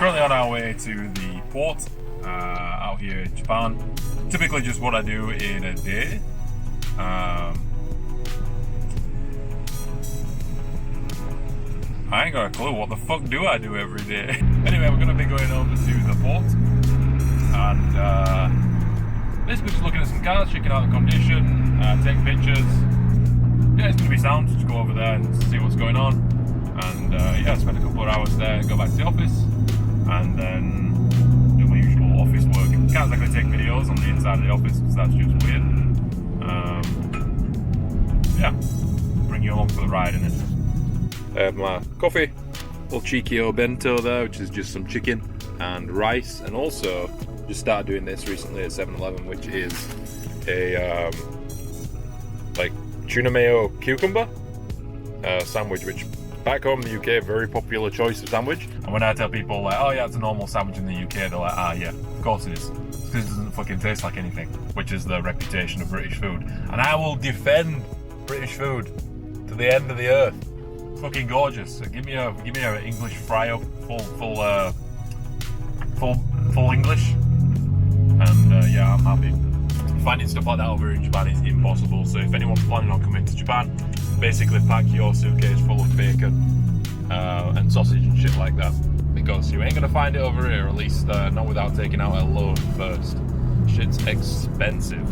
currently on our way to the port out here in Japan. Typically just what I do in a day. I ain't got a clue. What the fuck do I do every day? Anyway, we're going to be going over to the port and basically just looking at some cars, checking out the condition, take pictures. Yeah, it's going to be sound. Just go over there and see what's going on. And yeah, spend a couple of hours there, go back to the office, and then do my usual office work. Can't exactly take videos on the inside of the office because that's just weird. Yeah, bring you along for the ride, innit? I have my coffee, little cheeky old bento there, which is just some chicken and rice, and also just started doing this recently at 7-Eleven, which is a like tuna mayo cucumber sandwich, which back home in the UK, very popular choice of sandwich. And when I tell people like, oh yeah, it's a normal sandwich in the UK, they're like, ah yeah, of course it is. It's because it doesn't fucking taste like anything, which is the reputation of British food. And I will defend British food to the end of the earth. Fucking gorgeous. So give me a English fry up, full English, and yeah, I'm happy. Finding stuff like that over in Japan is impossible. So if anyone's planning on coming to Japan, basically pack your suitcase full of bacon and sausage and shit like that, because you ain't gonna find it over here, at least not without taking out a load first. Shit's expensive.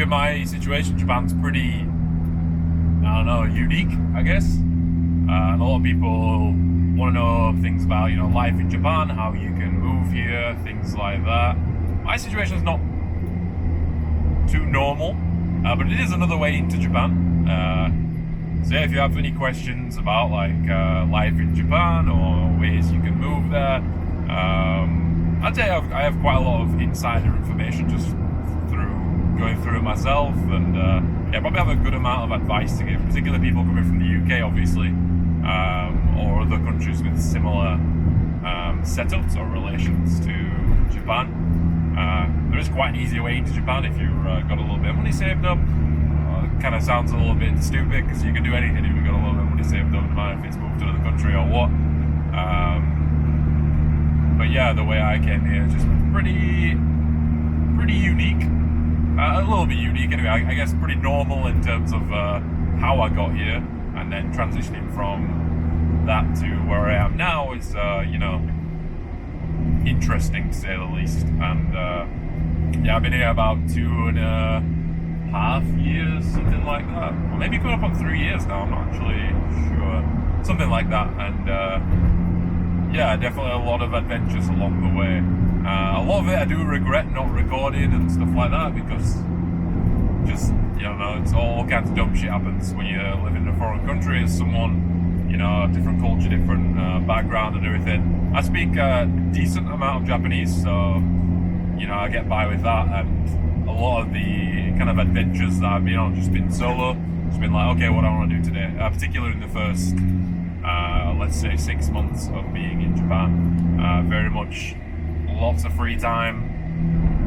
My situation in Japan's pretty, I don't know, unique, I guess. And a lot of people want to know things about, you know, life in Japan, how you can move here, things like that. My situation is not too normal, but it is another way into Japan. So yeah, if you have any questions about like life in Japan or ways you can move there, I'd say I have quite a lot of insider information just going through it myself, and yeah, probably have a good amount of advice to give, particularly people coming from the UK, obviously, or other countries with similar setups or relations to Japan. There is quite an easy way into Japan if you've got a little bit of money saved up. It kind of sounds a little bit stupid because you can do anything if you've got a little bit of money saved up, no matter if it's moved to another country or what. But yeah, the way I came here is just pretty unique. A little bit unique anyway, I guess pretty normal in terms of how I got here, and then transitioning from that to where I am now is, you know, interesting to say the least. And yeah, I've been here about 2.5 years, something like that. Or maybe coming up on 3 years now, I'm not actually sure. Something like that. And yeah, definitely a lot of adventures along the way. A lot of it I do regret not recording and stuff like that, because just, you know, it's all kinds of dumb shit happens when you live in a foreign country as someone, you know, different culture, different background and everything. I speak a decent amount of Japanese, so, you know, I get by with that, and a lot of the kind of adventures that I've been on just been solo. It's been like, okay, what do I want to do today? Particularly in the first, let's say 6 months of being in Japan. Very much lots of free time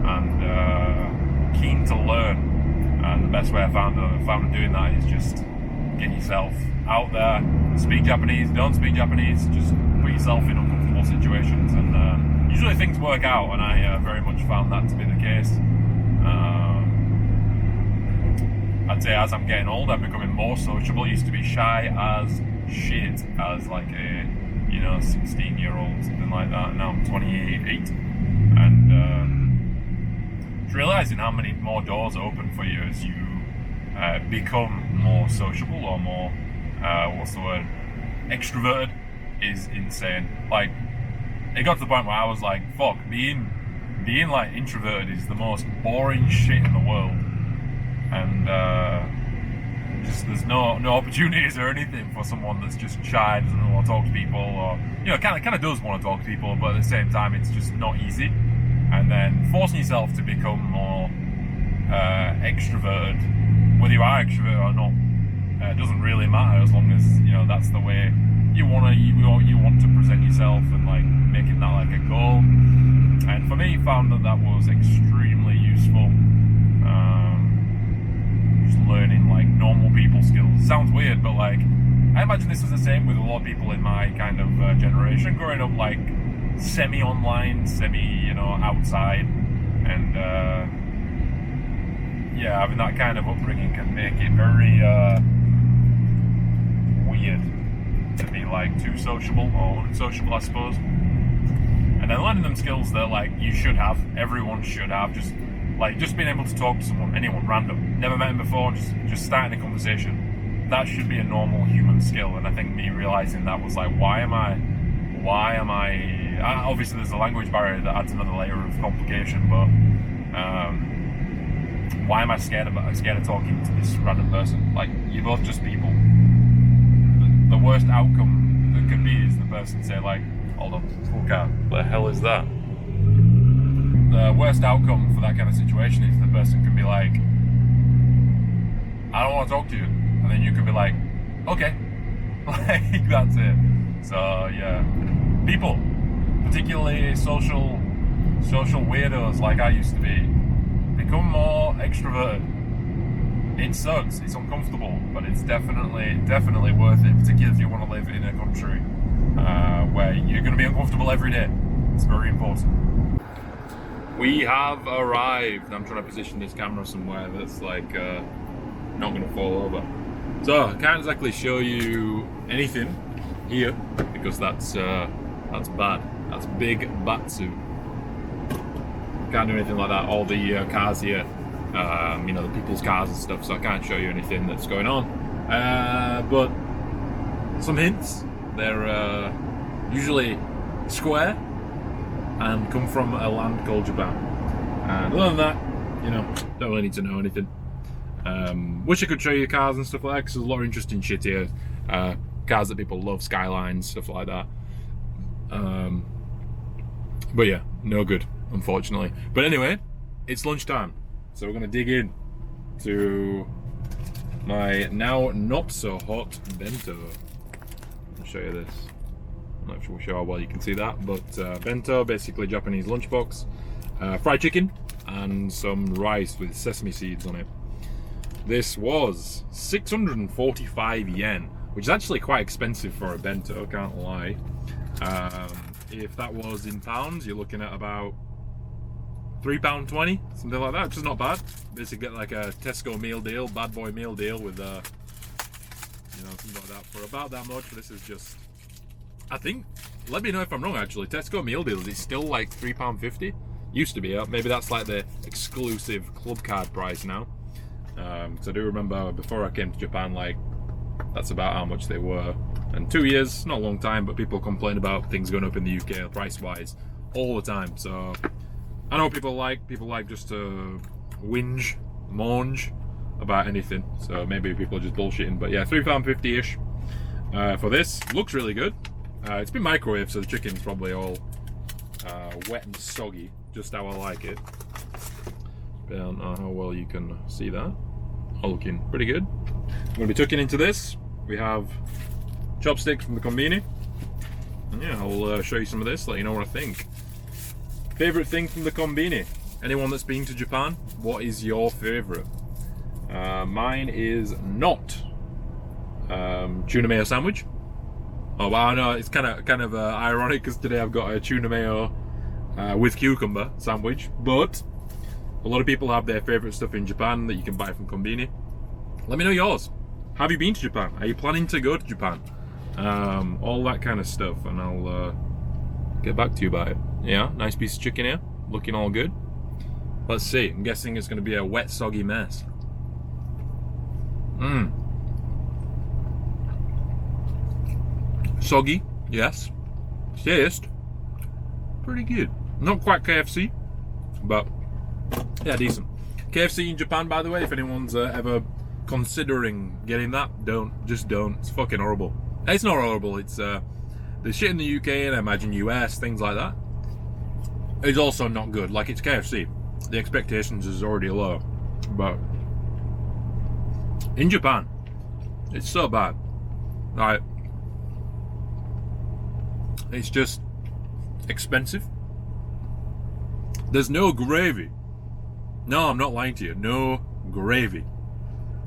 and keen to learn, and the best way I found of doing that is just get yourself out there, speak Japanese, don't speak Japanese, just put yourself in uncomfortable situations, and usually things work out, and I very much found that to be the case. I'd say as I'm getting older, I'm becoming more sociable. Used to be shy as shit as like a, you know, 16-year-old, something like that. Now I'm 28, and Just realizing how many more doors open for you as you become more sociable or more, what's the word, extroverted is insane. Like, it got to the point where I was like, fuck, being like introverted is the most boring shit in the world. And just there's no opportunities or anything for someone that's just shy, doesn't want to talk to people, or kind of does want to talk to people, but at the same time it's just not easy. And then forcing yourself to become more extroverted, whether you are extroverted or not, doesn't really matter as long as that's the way you want to present yourself and like making that like a goal. And for me, found that was extremely useful. Just learning like normal people skills. Sounds weird, but like I imagine this was the same with a lot of people in my kind of generation, growing up like semi-online, outside, and having that kind of upbringing can make it very weird to be like too sociable or unsociable, I suppose. And then learning them skills that like you should have, everyone should have, just being able to talk to someone, anyone random, never met him before, just starting a conversation. That should be a normal human skill. And I think me realizing that was like, why am I obviously there's a language barrier that adds another layer of complication, but why am I scared of talking to this random person? Like, you're both just people. The worst outcome that could be is the person say like, hold on, cool car, what the hell is that? The worst outcome for that kind of situation is the person can be like, I don't want to talk to you, and then you can be like, okay, like that's it. So yeah, people, particularly social weirdos like I used to be, become more extroverted. It sucks, it's uncomfortable, but it's definitely worth it, particularly if you want to live in a country where you're going to be uncomfortable every day. It's very important. We have arrived. I'm trying to position this camera somewhere that's like not going to fall over. So I can't exactly show you anything here because that's bad. That's big batsu. Can't do anything like that. All the cars here, the people's cars and stuff. So I can't show you anything that's going on. But some hints. They're usually square and come from a land called Japan. And other than that, don't really need to know anything. Wish I could show you cars and stuff like that, because there's a lot of interesting shit here. Cars that people love, skylines, stuff like that. But yeah, no good, unfortunately. But anyway, it's lunchtime, so we're gonna dig in to my now not so hot bento. I'll show you this. I'm not sure how well you can see that, but bento, basically Japanese lunchbox, fried chicken and some rice with sesame seeds on it. This was 645 yen, which is actually quite expensive for a bento, can't lie. If that was in pounds, you're looking at about £3.20, something like that, which is not bad. Basically get like a Tesco meal deal, bad boy meal deal with something like that for about that much. This is just, I think, let me know if I'm wrong actually, Tesco meal deals is still like £3.50. Used to be, maybe that's like the exclusive club card price now. So I do remember before I came to Japan, like, that's about how much they were. And 2 years, not a long time, but people complain about things going up in the UK price-wise all the time. So I know people like just to whinge, moange about anything. So maybe people are just bullshitting. But yeah, £3.50-ish for this. Looks really good. It's been microwaved, so the chicken's probably all wet and soggy, just how I like it. I don't know how well you can see that. All looking pretty good. I'm going to be tucking into this. We have chopsticks from the Konbini. And yeah, I'll show you some of this, let you know what I think. Favorite thing from the Konbini? Anyone that's been to Japan, what is your favorite? Mine is not tuna mayo sandwich. Oh wow, no, it's kind of ironic because today I've got a tuna mayo with cucumber sandwich, but a lot of people have their favorite stuff in Japan that you can buy from Konbini. Let me know yours. Have you been to Japan? Are you planning to go to Japan? All that kind of stuff, and I'll get back to you about it. Yeah, nice piece of chicken here, looking all good. Let's see. I'm guessing it's going to be a wet, soggy mess. Soggy, yes. Taste, pretty good. Not quite KFC, but yeah, decent. KFC in Japan, by the way, if anyone's ever considering getting that, just don't. It's fucking horrible. It's not horrible. It's the shit in the UK and I imagine US, things like that. It's also not good. Like, it's KFC. The expectations is already low, but in Japan, it's so bad. Like, it's just expensive. There's no gravy. No, I'm not lying to you. No gravy.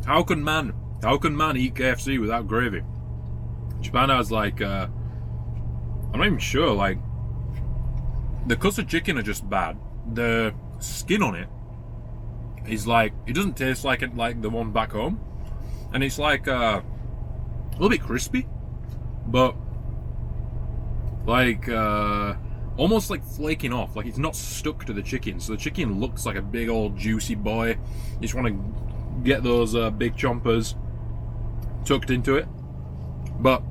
How can man eat KFC without gravy? Japan has like, I'm not even sure, like, the cuts of chicken are just bad. The skin on it is like, it doesn't taste like it like the one back home. And it's like a little bit crispy, but like almost like flaking off. Like, it's not stuck to the chicken. So the chicken looks like a big old juicy boy. You just want to get those big chompers tucked into it. But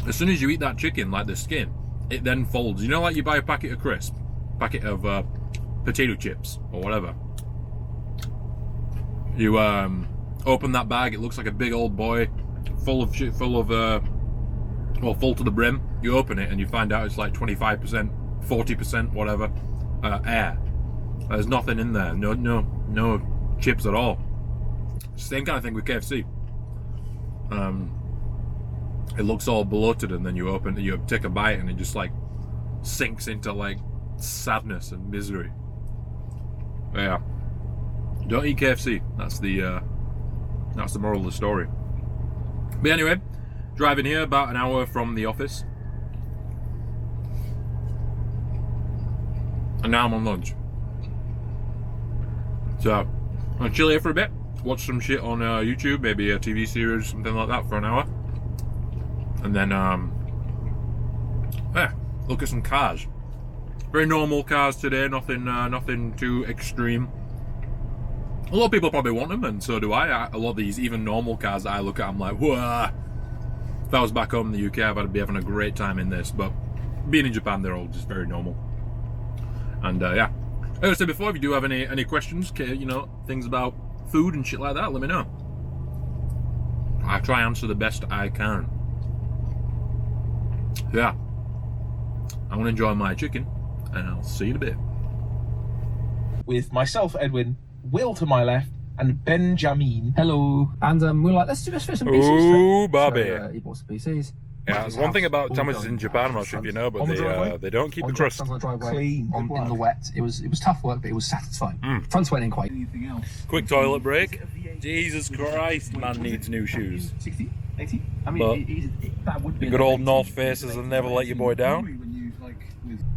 as soon as you eat that chicken, like the skin, it then folds. You know, like you buy a packet of crisp, packet of potato chips or whatever. You open that bag, it looks like a big old boy, full of well, full to the brim. You open it and you find out it's like 25%, 40%, whatever, air. There's nothing in there. No chips at all. Same kind of thing with KFC. It looks all bloated, and then you take a bite, and it just like sinks into like sadness and misery. But yeah, don't eat KFC. That's the moral of the story. But anyway, driving here about an hour from the office, and now I'm on lunch. So I'll chill here for a bit, watch some shit on YouTube, maybe a TV series, something like that, for an hour. And then, look at some cars. Very normal cars today, nothing too extreme. A lot of people probably want them, and so do I. A lot of these, even normal cars that I look at, I'm like, whoa. If I was back home in the UK, I'd be having a great time in this, but being in Japan, they're all just very normal. And yeah. Like I said before, if you do have any questions, you know, things about food and shit like that, let me know. I try and answer the best I can. Yeah, I'm gonna enjoy my chicken, and I'll see you in a bit. With myself, Edwin, Will to my left, and Benjamin. Hello. And we're like, let's do some PCs. Ooh, Bobby. So, he bought some PCs. Yeah, there's one thing about sandwiches in Japan, I'm not sure if you know, but they don't keep the crust. On the driveway, Clean. in the wet. It was tough work, but it was satisfying. Front's wet in quite. Anything else? Quick toilet break. Jesus Christ, man needs new shoes. 60? 80? I But mean, that would be the good old North Faces will never let your boy down.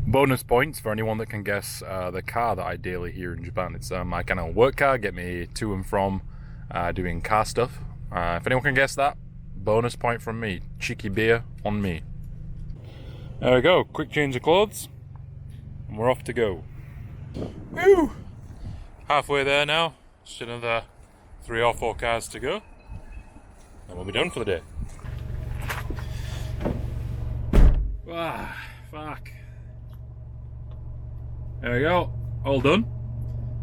Bonus points for anyone that can guess the car that I daily here in Japan. It's my kind of work car, get me to and from doing car stuff. If anyone can guess that, bonus point from me. Cheeky beer on me. There we go, quick change of clothes, and we're off to go. Woo! Halfway there now, just another 3 or 4 cars to go, and we'll be done for the day. Ah, fuck. There we go, all done.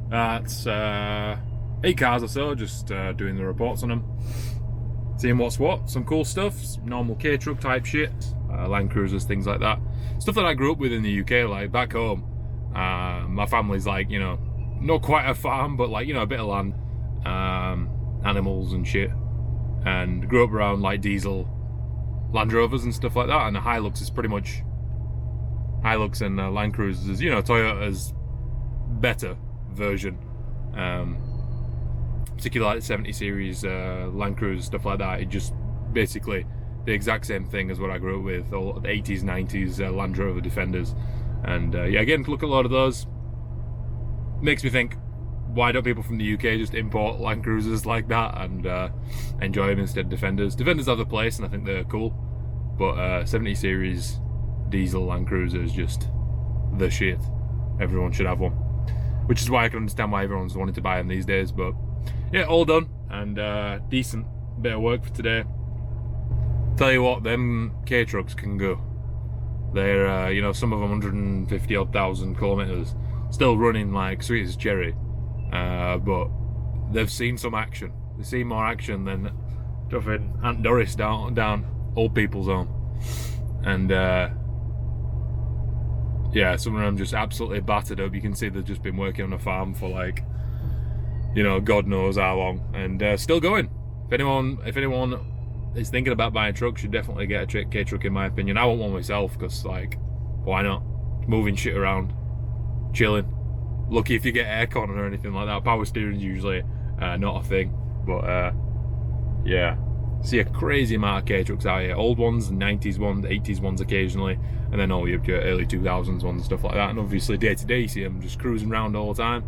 That's 8 cars or so, just doing the reports on them. Seeing what's what, some cool stuff, some normal K-truck type shit, Land Cruisers, things like that. Stuff that I grew up with in the UK, like back home. My family's like, you know, not quite a farm, but like, you know, a bit of land, animals and shit. And grew up around like diesel Land Rovers and stuff like that, and the Hilux is pretty much, Hilux and Land Cruisers, you know, Toyota's better version. Particularly like the 70 series Land Cruiser, stuff like that. It just basically the exact same thing as what I grew up with, all the 80s, 90s Land Rover Defenders. And yeah, again, to look at a lot of those, makes me think, why don't people from the UK just import Land Cruisers like that and enjoy them instead of Defenders? Defenders have a place and I think they're cool, but 70 series diesel Land Cruiser is just the shit. Everyone should have one. which is why I can understand why everyone's wanting to buy them these days. But yeah, all done, and decent bit of work for today. Tell you what, them K trucks can go. They're you know, some of them 150 odd thousand kilometers, still running like sweet as cherry, but they've seen some action. They've seen more action than stuffing Aunt Doris down old people's home. And yeah, some of them just absolutely battered up. You can see they've just been working on a farm for like, you know, God knows how long, and still going. If anyone is thinking about buying a truck, should definitely get a K truck in my opinion. I want one myself because, like, why not? Moving shit around, chilling. Lucky if you get aircon or anything like that. Power steering's usually not a thing, but yeah, see a crazy amount of K trucks out here. Old ones, 90s ones, 80s ones occasionally, and then all your early 2000s ones and stuff like that. And obviously day to day you see them just cruising around all the time.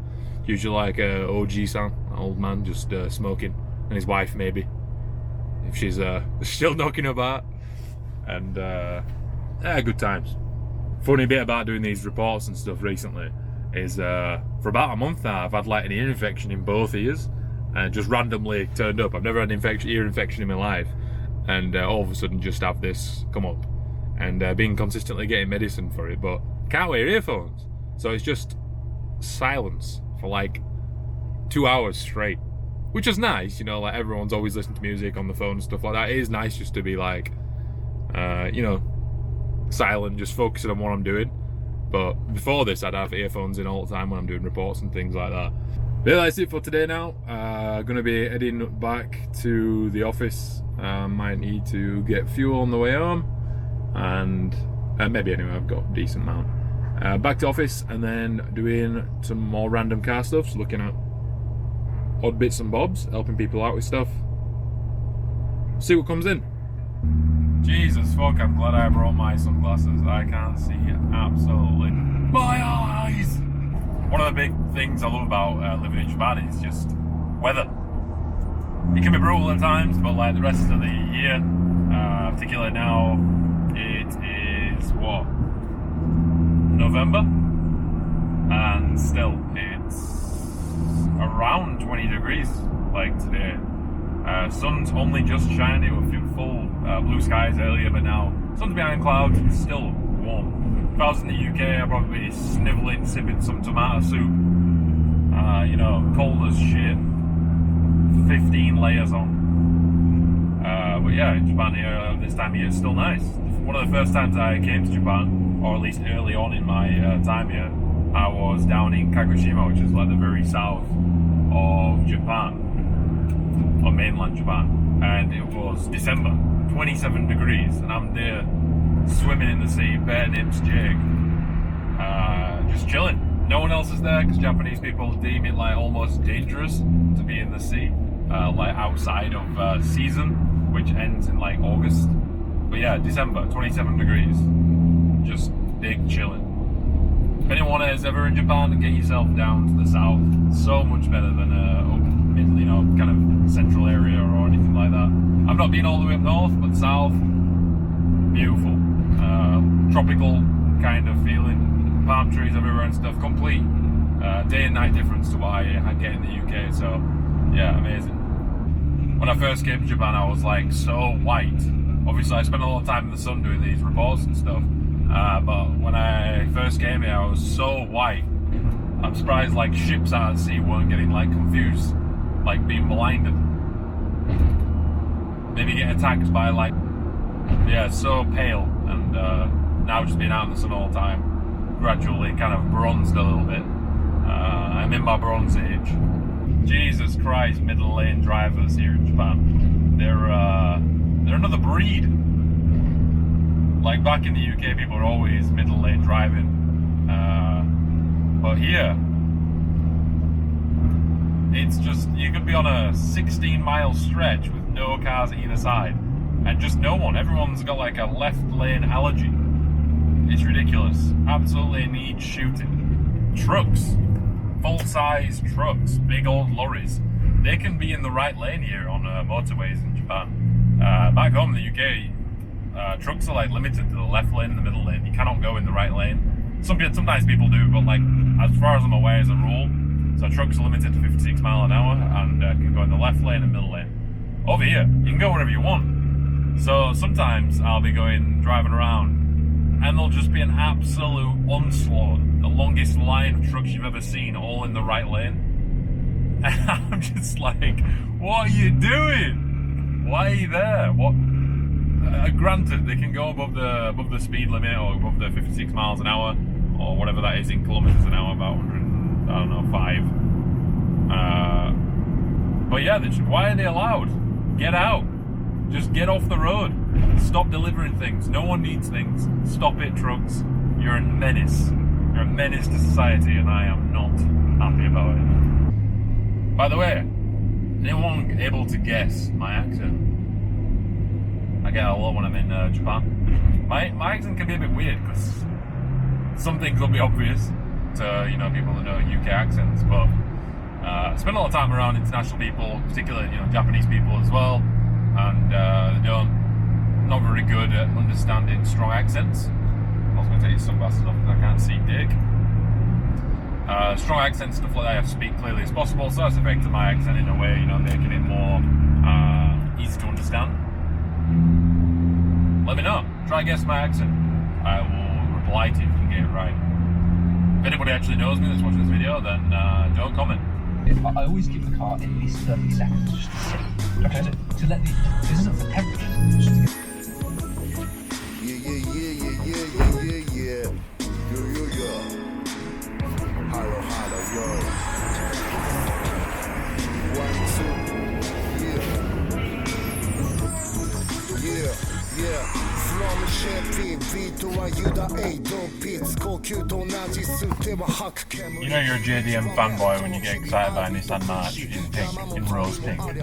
Usually like OG Sam, an old man just smoking, and his wife maybe, if she's still knocking about. And yeah, good times. Funny bit about doing these reports and stuff recently is for about a month now I've had like an ear infection in both ears, and just randomly turned up. I've never had an ear infection in my life, and all of a sudden just have this come up, and been consistently getting medicine for it, but can't wear earphones, so it's just silence for like 2 hours straight, which is nice, you know, like everyone's always listening to music on the phone and stuff like that. It is nice just to be like you know, silent, just focusing on what I'm doing. But before this I'd have earphones in all the time when I'm doing reports and things like that. But yeah, that's it for today now. Gonna be heading back to the office. Might need to get fuel on the way home, and maybe anyway, I've got a decent amount. Back to office, and then doing some more random car stuff, so looking at odd bits and bobs, helping people out with stuff. See what comes in. Jesus fuck, I'm glad I brought my sunglasses. I can't see absolutely my eyes. One of the big things I love about living in Japan is just weather. It can be brutal at times, but like the rest of the year, particularly now, it is what? November? And still, it's around 20 degrees like today. Sun's only just shining. It was full blue skies earlier, but now sun's behind clouds. It's still warm. If I was in the UK, I'd probably be snivelling, sipping some tomato soup. You know, cold as shit. 15 layers on. But yeah, in Japan here this time of year, it's still nice. One of the first times I came to Japan, or at least early on in my time here, I was down in Kagoshima, which is like the very south of Japan. On mainland Japan, and it was December, 27 degrees, and I'm there swimming in the sea, bare nips jig, just chilling. No one else is there because Japanese people deem it like almost dangerous to be in the sea, like outside of season, which ends in like August. But yeah, December, 27 degrees, just big chilling. If anyone is ever in Japan, get yourself down to the south. It's so much better than you know, kind of central area or anything like that. I've not been all the way up north, but south, beautiful. Tropical kind of feeling, palm trees everywhere and stuff. Complete day and night difference to what I get in the UK. So yeah, amazing. When I first came to Japan, I was like so white. Obviously, I spent a lot of time in the sun doing these reports and stuff. But when I first came here, I was so white. I'm surprised like ships out at sea weren't getting like confused, like being blinded. Maybe get attacked by like, yeah, so pale. And now just being out in the sun all the time, gradually kind of bronzed a little bit. I'm in my bronze age. Jesus Christ, middle lane drivers here in Japan. They're another breed. Like back in the UK, people are always middle lane driving. But here, it's just, you could be on a 16-mile stretch with no cars either side, and just no one. Everyone's got like a left lane allergy. It's ridiculous. Absolutely needs shooting. Trucks, full-size trucks, big old lorries, they can be in the right lane here on motorways in Japan. Back home in the UK, trucks are like limited to the left lane and the middle lane. You cannot go in the right lane. Sometimes people do, but like as far as I'm aware, as a rule, so trucks are limited to 56 mile an hour and can go in the left lane and middle lane. Over here, you can go wherever you want. So sometimes I'll be driving around, and there'll just be an absolute onslaught, the longest line of trucks you've ever seen, all in the right lane. And I'm just like, what are you doing? Why are you there? What? Granted, they can go above the speed limit or above the 56 miles an hour or whatever that is in kilometers an hour, about 100, I don't know, 5. But yeah, why are they allowed? Get out. Just get off the road. Stop delivering things. No one needs things. Stop it, trucks. You're a menace. You're a menace to society, and I am not happy about it. By the way, anyone able to guess my accent? I get a lot when I'm in Japan. My accent can be a bit weird because some things will be obvious to people that know UK accents, but I spend a lot of time around international people, particularly Japanese people as well, and they're not very good at understanding strong accents. I'm also going to take these sunglasses off because I can't see dick. Strong accents, stuff like that, I have to speak clearly as possible, so that's affected my accent in a way, making it more easy to understand. Let me know. Try and guess my accent. I will reply to you if you can get it right. If anybody actually knows me that's watching this video, then don't comment. I always give the car at least 30 seconds just to sit. Okay. To let this isn't for temperature. Yeah. Yo. Hello, yo. 1, 2, yeah. From Sheffield, beat to a Yuda A, don't beats,呼吸と同じ吸っては吐く煙。 You know you're a JDM fanboy when you get excited by a Nissan March in pink, in rose pink. 俺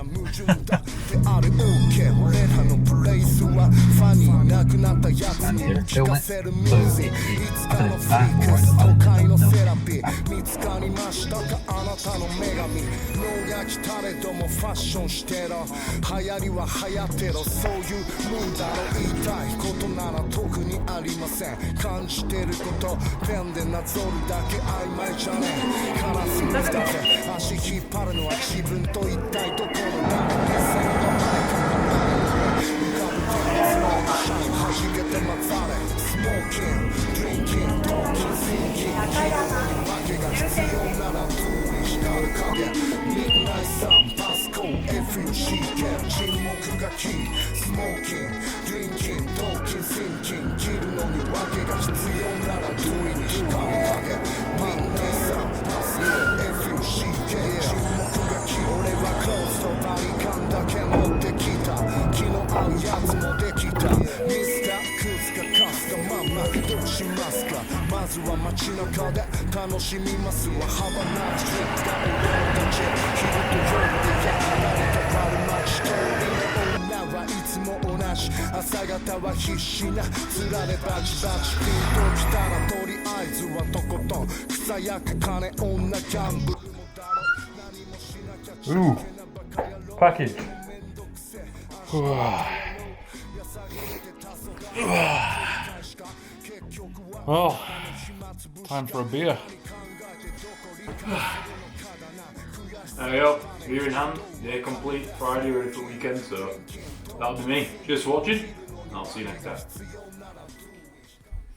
らのプレイスはファニーなくなったやつにも聞かせるミュージック。いつかのフリークス都会のセラピー見つかりましたかあなたの女神。脳が来たれどもファッションしてろ。流行りは流行ってろ。そういうもんだろ。言いたいことなら特にありません。感じてることペンでなぞるだけ曖昧じゃねえ。カラスミだぜ。足引っ張るのは自分と一体どこの誰目線がないかがない。浮かぶ手のスローのシャイン弾けてまざれ。スモーキング、ドリンキング、トーキング、シンキング。気分に訳が必要なら通り光る影。ミッドナイトサンパスコー FUCK 沈黙がキー。スモーキング、ドリンキング、トーキング、シンキング。切るのに訳が必要なら通りに光る影。ミッドナイトサンパスコー FUCK 沈黙がキー。俺はクローズとバリカンだけ持ってきた。気の合うやつもできた。ミスタークズかカスかまんまどうしますか。まずは街中で楽しみますわ。ハバナイストリップが俺たち昼と夜でやられたバルマチ通りの女はいつも同じ。朝方は必死な面でバチバチピンときたらとりあえずはとことん草やく金女ギャンブル。 Ooh, package. Oh, time for a beer. There we go, beer in hand, day complete, Friday ready for the weekend, so that'll be me. Cheers for watching, and I'll see you next time.